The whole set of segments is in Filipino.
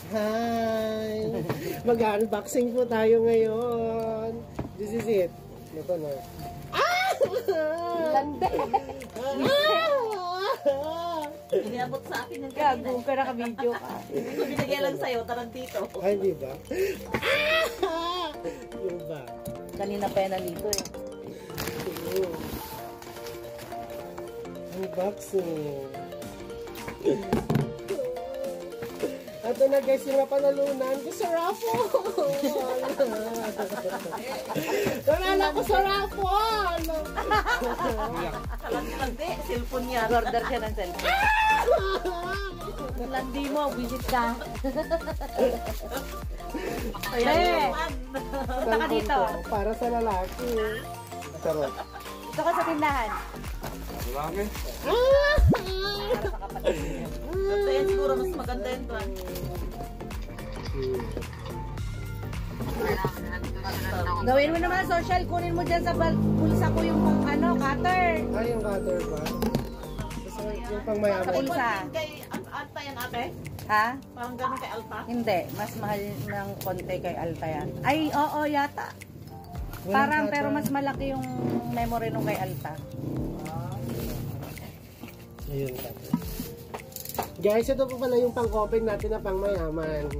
Hi! Mag-unboxing po tayo ngayon. This is it. Ito na. Lande! Iniabot sa akin ng Gago ka, naka-video ka. Ito binigay lang sa'yo, tarantito. Ay, di ba? Yung ba? Kanina pa yan nandito eh. Unboxing. Ito na guys, yung napanalunan ko sa raffle. Nanala ko sa raffle. Landi, cellphone niya. Order siya ng cellphone. Landi mo, visit ka. Ayan, Punta ka dito. Para sa lalaki. Sarot. Ito ka sa tindahan. Lalaki? Para sa kapatid niya. Ito yan siguro mas maganda yun, Tuan. Gawin mo naman social, kunin mo dyan sa bulsa ko yung pang cutter. Ay, yung cutter ba? Yung pang mayaman. Sa bulsa. Kay Alta yan, ate? Ha? Parang ganun kay Alta? Hindi, mas mahal ng konti kay Alta yan. Ay, oo yata. Walang Parang cutter. pero mas malaki yung memory nung kay Alta. Ayun, cutter. Guys, ito po pala yung pang-open natin na pang mayaman.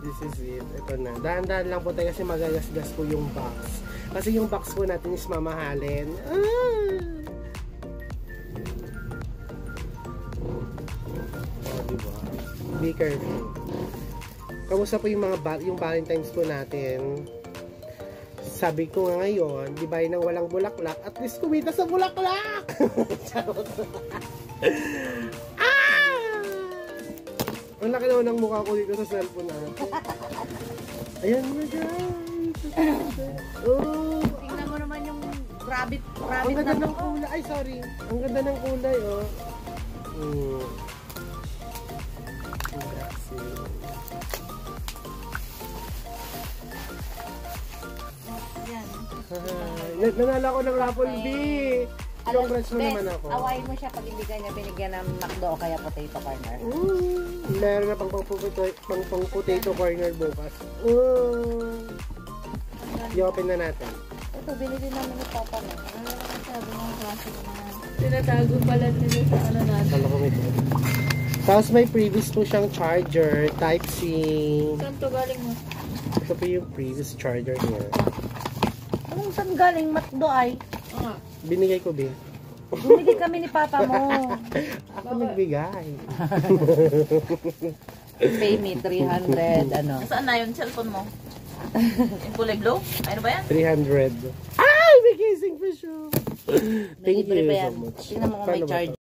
This is it. Ito na. Dahan-dahan lang po tayo kasi magagasgas po yung box. Kasi yung box po natin is mamahalin. Oh, diba? Be careful. Kamusta po yung yung Valentine's po natin? Sabi ko nga ngayon, di ba nang walang bulaklak, at least kumita sa bulaklak! Ang laki naman ng mukha ko dito sa cellphone na. Ayan na guys! Oh! Tingnan mo naman yung rabbit Ang ganda na ng kulay. Ay, sorry. Ang ganda ng kulay, oh. Nanala ko ng Raffle B. Congrats mo naman ako. Awayin mo siya pag hindi ka niya binigyan ng McDo o kaya potato corner. Meron na pang potato corner bukas. I-open na natin. Ito, binili namin ni Papa na. Sabi ng klase ko na. Tinatago pala nila sa ano natin. Kala ko ito. Tapos may previous po siyang charger, Type-C. Saan to galing mo? Ito po yung previous charger niya. Anong saan galing McDo ay? Binigay ko, Bin. Bumili kami ni Papa mo. Ako nagbigay. Pay me 300, ano. Saan na yung cellphone mo? Yung kulay blue? Ano ba yan? 300. Ay! May casing for sure! Thank you Nalibre ba yan? so much. Tingnan mo kung may Paano ba charge. to?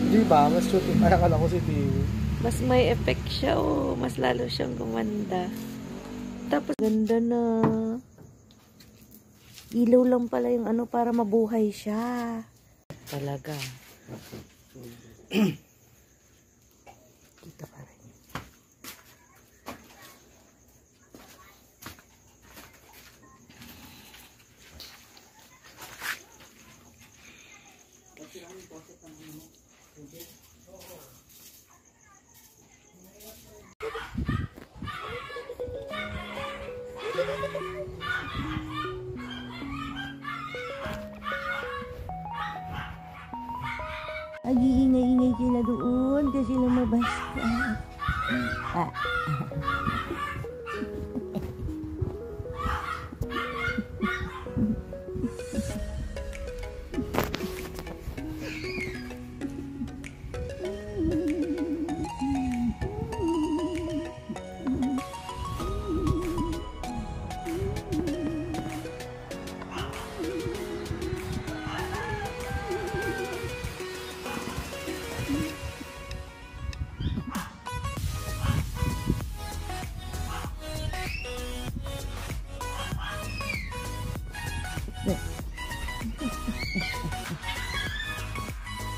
Di ba? Mas cute. Kaya kala ko si Tiwi. Mas may effect siya, oh. Mas lalo siyang gumanda. Tapos, ganda na. Ilaw lang pala yung ano para mabuhay siya. Talaga. Kita pa rin. Ag-iingay-ingay sila doon kasi lumabas ka. Ah.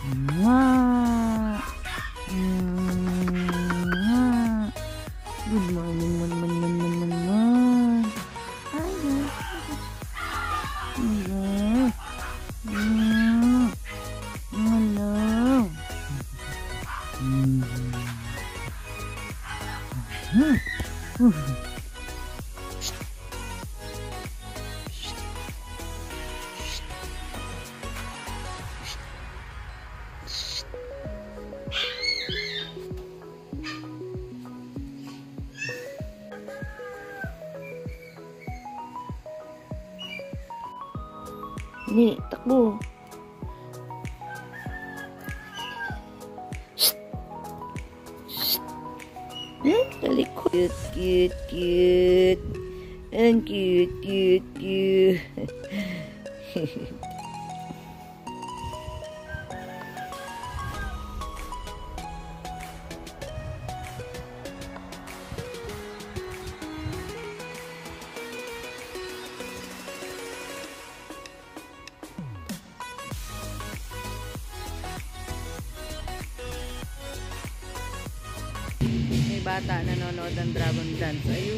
Mwah. Mwah. Good morning, man. Hi, guys. Hello. Ni, takbo. Talikod. Cute. Ang cute. May bata nanonood ng Dragon Dance. Ayun.